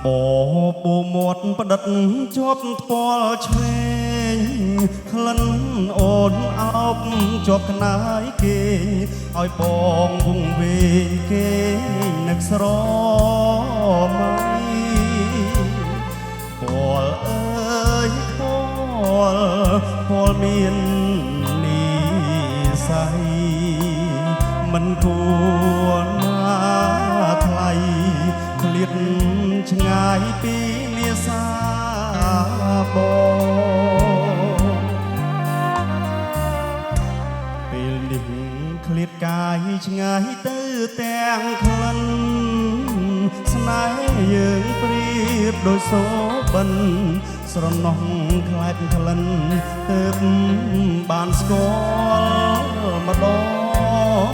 បបូមាត់ផ្ដិតជាប់ថ្ពាល់ឆ្វេងក្លិនអូនអោបជាប់ក្នាយគេឲ្យបងវងវែងគេនឹកស្រមៃពលអើយពលមាននិស័យមិនគួរណាថ្លៃឃ្លាតឆ្ងាយពីលាសាបងពេលនេះឃ្លាតកាយឆ្ងាយទៅទាំងក្លិនស្នេហ៍យើងប្រៀបដូចសូបិនស្រណោះខ្លែកក្លិនទើបបានស្គាល់ម្ដង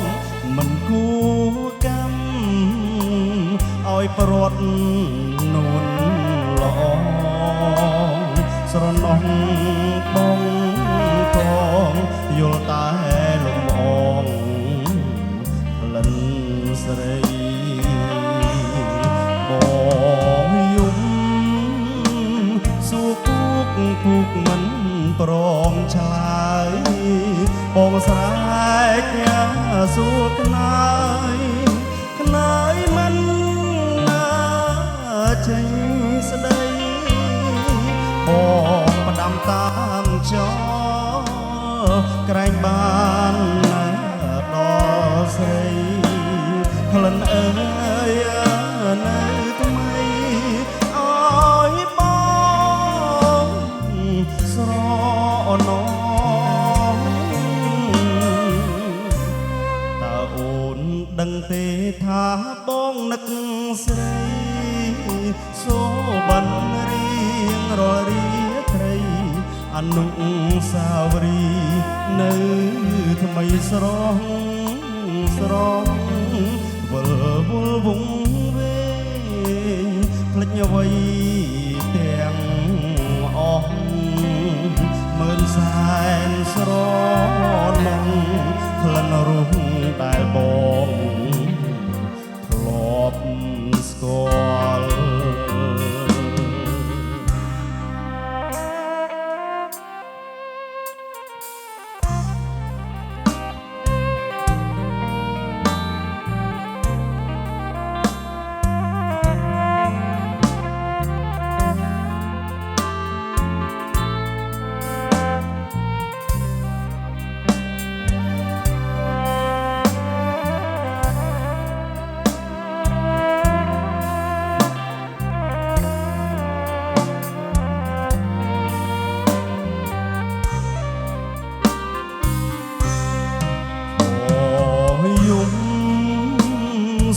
មិនគួរកម្មឲ្យព្រាត់នួនល្អស្រណោះបងកងយល់តែលំអងក្លិនស្រីបងយំសួរគូកមិនព្រមឆ្លើយបងស្រែកសួរក្នាយមិនចេញស្ដីបងផ្ដាំតាមចោក្រែងបានដល់ស្រីក្លិនអើយនៅថ្មីឲ្យបងស្រណោតើអូនដឹងទេថាបងនឹកស្រីសូបិនរៀងរាល់រាត្រីអនុស្សាវរីយ៍នៅថ្មីស្រស់វិលវល់វងវែងភ្លេចអ្វីទាំងអស់មើលសែនស្រណងក្លិនរូបដែលបងធ្លាប់ស្គាល់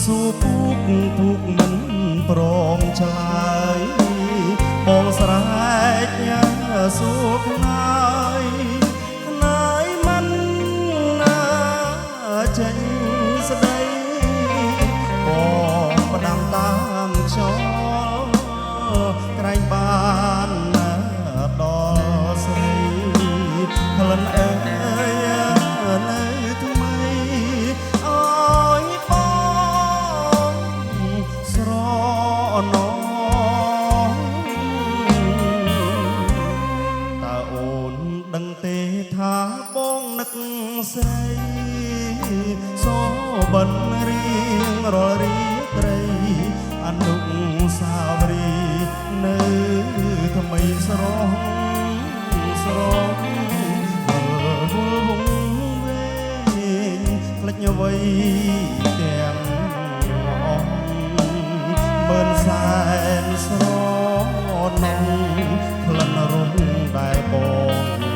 សួរពូកមិនព្រមឆ្លើយបងស្រែកសួរក្នាយមិនចេញស្ដីបងផ្ដាំតាមខ្យល់ក្រែងបានដល់ស្រីក្លិនអើយនៅថ្មីឲ្យបងស្រណោតើអូនដឹងទេថាបងនឹកស្រីសូបិនរៀងរាល់រាត្រីអនុស្សាវរីយ៍នៅថ្មីស្រស់វល់វងវែងភ្លេចអ្វីទាំងអស់មើលសែនស្រណងក្លិនរូបដែលបង